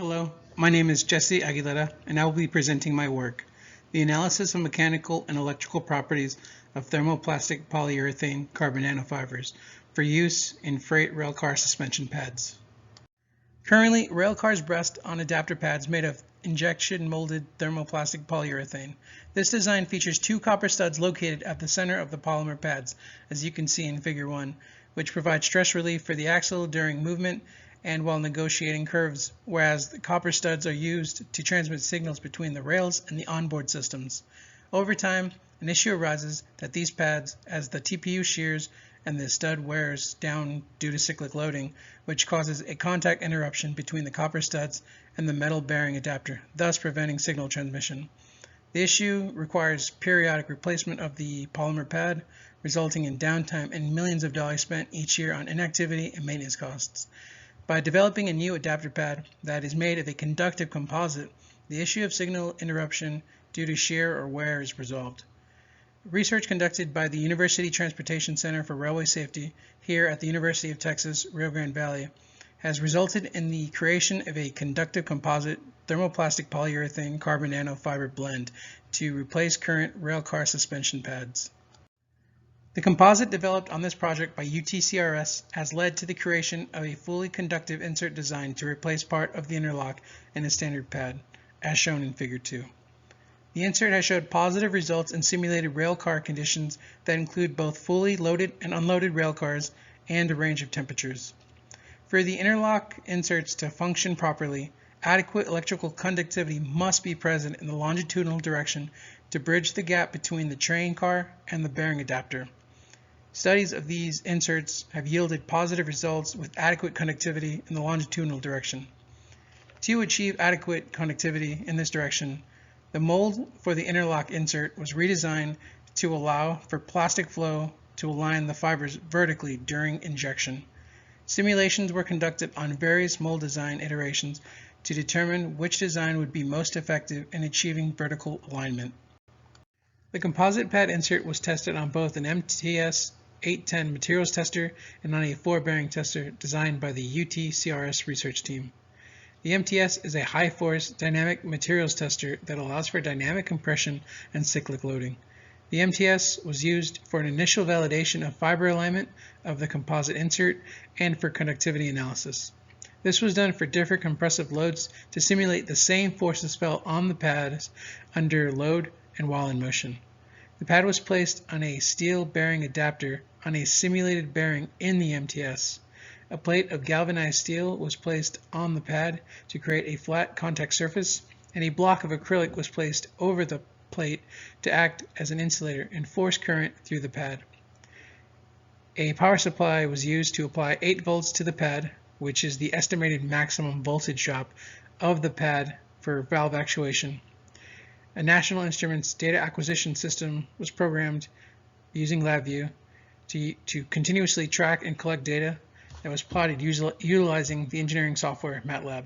Hello, my name is Jesse Aguilera, and I will be presenting my work, The Analysis of Mechanical and Electrical Properties of Thermoplastic Polyurethane Carbon Nanofibers for Use in Freight Railcar Suspension Pads. Currently, railcars rest on adapter pads made of injection molded thermoplastic polyurethane. This design features two copper studs located at the center of the polymer pads, as you can see in Figure 1, which provide stress relief for the axle during movement and while negotiating curves, whereas the copper studs are used to transmit signals between the rails and the onboard systems. Over time, an issue arises that these pads, as the TPU shears and the stud wears down due to cyclic loading, which causes a contact interruption between the copper studs and the metal bearing adapter, thus preventing signal transmission. The issue requires periodic replacement of the polymer pad, resulting in downtime and millions of dollars spent each year on inactivity and maintenance costs. By developing a new adapter pad that is made of a conductive composite, the issue of signal interruption due to shear or wear is resolved. Research conducted by the University Transportation Center for Railway Safety here at the University of Texas, Rio Grande Valley has resulted in the creation of a conductive composite thermoplastic polyurethane carbon nanofiber blend to replace current railcar suspension pads. The composite developed on this project by UTCRS has led to the creation of a fully conductive insert design to replace part of the interlock in a standard pad, as shown in Figure 2. The insert has showed positive results in simulated railcar conditions that include both fully loaded and unloaded railcars and a range of temperatures. For the interlock inserts to function properly, adequate electrical conductivity must be present in the longitudinal direction to bridge the gap between the train car and the bearing adapter. Studies of these inserts have yielded positive results with adequate conductivity in the longitudinal direction. To achieve adequate conductivity in this direction, the mold for the interlock insert was redesigned to allow for plastic flow to align the fibers vertically during injection. Simulations were conducted on various mold design iterations to determine which design would be most effective in achieving vertical alignment. The composite pad insert was tested on both an MTS 810 materials tester and on a floor bearing tester designed by the UTCRS research team. The MTS is a high-force dynamic materials tester that allows for dynamic compression and cyclic loading. The MTS was used for an initial validation of fiber alignment of the composite insert and for conductivity analysis. This was done for different compressive loads to simulate the same forces felt on the pads under load and while in motion. The pad was placed on a steel bearing adapter on a simulated bearing in the MTS. A plate of galvanized steel was placed on the pad to create a flat contact surface, and a block of acrylic was placed over the plate to act as an insulator and force current through the pad. A power supply was used to apply 8 volts to the pad, which is the estimated maximum voltage drop of the pad for valve actuation. A National Instruments data acquisition system was programmed using LabVIEW to continuously track and collect data that was plotted utilizing the engineering software MATLAB.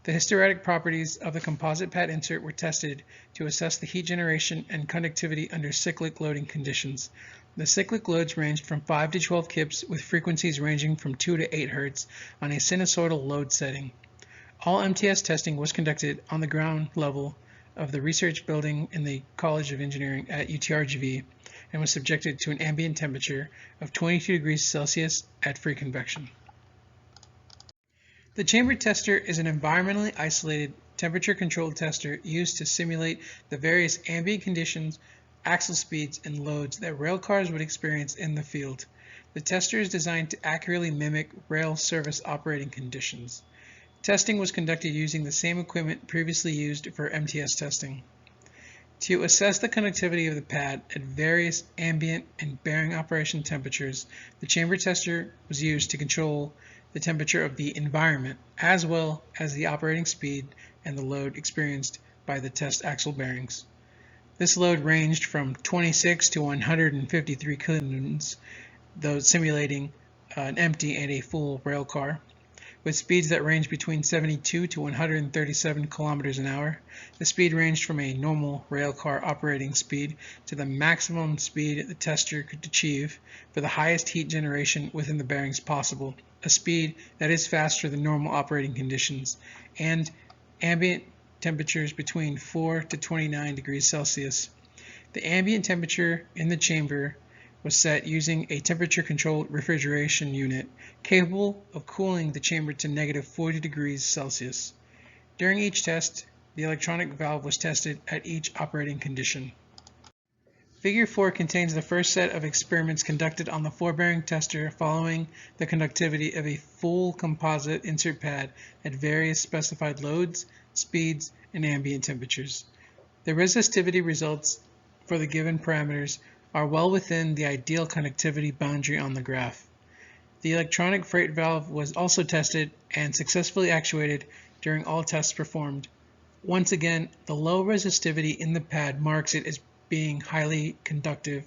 The hysteretic properties of the composite pad insert were tested to assess the heat generation and conductivity under cyclic loading conditions. The cyclic loads ranged from 5 to 12 kips with frequencies ranging from 2 to 8 Hz on a sinusoidal load setting. All MTS testing was conducted on the ground level of the research building in the College of Engineering at UTRGV and was subjected to an ambient temperature of 22 degrees Celsius at free convection. The chamber tester is an environmentally isolated, temperature-controlled tester used to simulate the various ambient conditions, axle speeds, and loads that railcars would experience in the field. The tester is designed to accurately mimic rail service operating conditions. Testing was conducted using the same equipment previously used for MTS testing. To assess the conductivity of the pad at various ambient and bearing operation temperatures, the chamber tester was used to control the temperature of the environment, as well as the operating speed and the load experienced by the test axle bearings. This load ranged from 26 to 153 kilonewtons, though simulating an empty and a full rail car, with speeds that range between 72 to 137 kilometers an hour. The speed ranged from a normal rail car operating speed to the maximum speed the tester could achieve for the highest heat generation within the bearings possible, a speed that is faster than normal operating conditions, and ambient temperatures between 4 to 29 degrees Celsius. The ambient temperature in the chamber was set using a temperature-controlled refrigeration unit capable of cooling the chamber to negative 40 degrees Celsius. During each test, the electronic valve was tested at each operating condition. Figure 4 contains the first set of experiments conducted on the four-bearing tester following the conductivity of a full composite insert pad at various specified loads, speeds, and ambient temperatures. The resistivity results for the given parameters are well within the ideal conductivity boundary on the graph. The electronic freight valve was also tested and successfully actuated during all tests performed. Once again, the low resistivity in the pad marks it as being highly conductive.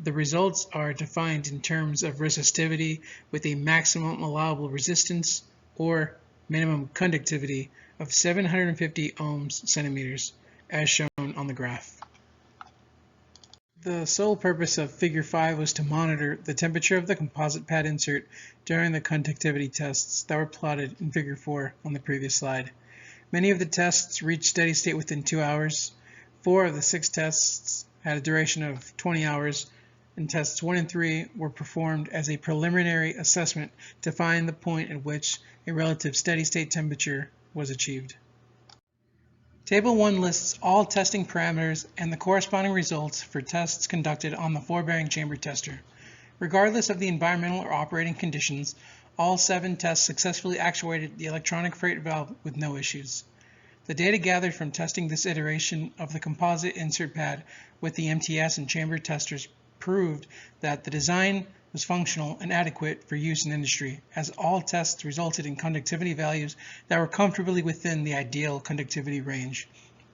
The results are defined in terms of resistivity with a maximum allowable resistance or minimum conductivity of 750 ohms centimeters, as shown on the graph. The sole purpose of Figure 5 was to monitor the temperature of the composite pad insert during the conductivity tests that were plotted in Figure 4 on the previous slide. Many of the tests reached steady state within 2 hours. 4 of the 6 tests had a duration of 20 hours, and tests 1 and 3 were performed as a preliminary assessment to find the point at which a relative steady state temperature was achieved. Table 1 lists all testing parameters and the corresponding results for tests conducted on the four-bearing chamber tester. Regardless of the environmental or operating conditions, all 7 tests successfully actuated the electronic freight valve with no issues. The data gathered from testing this iteration of the composite insert pad with the MTS and chamber testers proved that the design was functional and adequate for use in industry, as all tests resulted in conductivity values that were comfortably within the ideal conductivity range.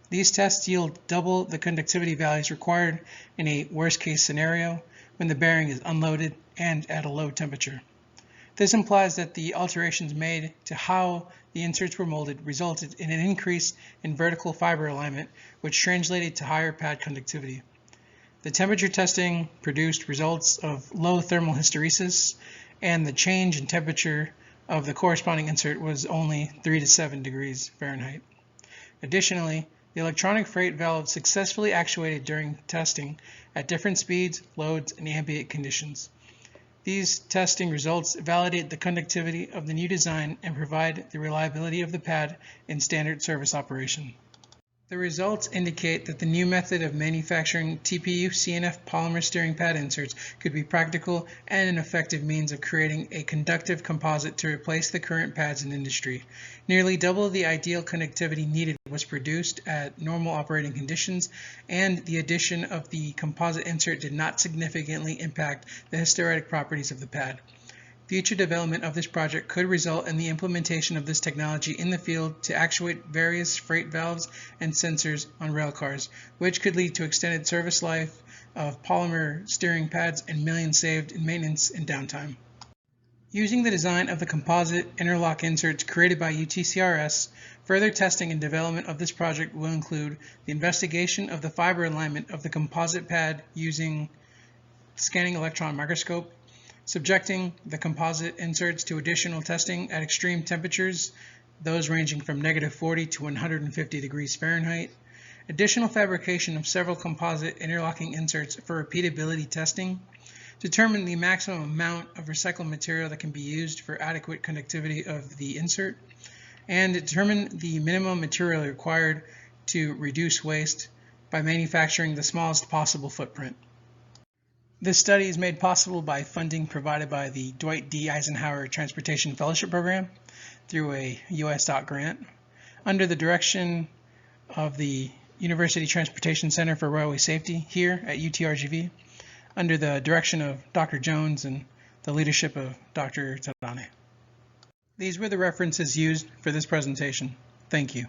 These tests yield double the conductivity values required in a worst-case scenario when the bearing is unloaded and at a low temperature. This implies that the alterations made to how the inserts were molded resulted in an increase in vertical fiber alignment, which translated to higher pad conductivity. The temperature testing produced results of low thermal hysteresis, and the change in temperature of the corresponding insert was only 3 to 7 degrees Fahrenheit. Additionally, the electronic freight valve successfully actuated during testing at different speeds, loads, and ambient conditions. These testing results validate the conductivity of the new design and provide the reliability of the pad in standard service operation. The results indicate that the new method of manufacturing TPU CNF polymer steering pad inserts could be practical and an effective means of creating a conductive composite to replace the current pads in industry. Nearly double the ideal conductivity needed was produced at normal operating conditions, and the addition of the composite insert did not significantly impact the hysteretic properties of the pad. Future development of this project could result in the implementation of this technology in the field to actuate various freight valves and sensors on rail cars, which could lead to extended service life of polymer steering pads and millions saved in maintenance and downtime. Using the design of the composite interlock inserts created by UTCRS, further testing and development of this project will include the investigation of the fiber alignment of the composite pad using scanning electron microscope, subjecting the composite inserts to additional testing at extreme temperatures, those ranging from negative 40 to 150 degrees Fahrenheit, additional fabrication of several composite interlocking inserts for repeatability testing, determine the maximum amount of recycled material that can be used for adequate conductivity of the insert, and determine the minimum material required to reduce waste by manufacturing the smallest possible footprint. This study is made possible by funding provided by the Dwight D. Eisenhower Transportation Fellowship Program through a U.S. DOT grant, under the direction of the University Transportation Center for Railway Safety here at UTRGV, under the direction of Dr. Jones and the leadership of Dr. Tadane. These were the references used for this presentation. Thank you.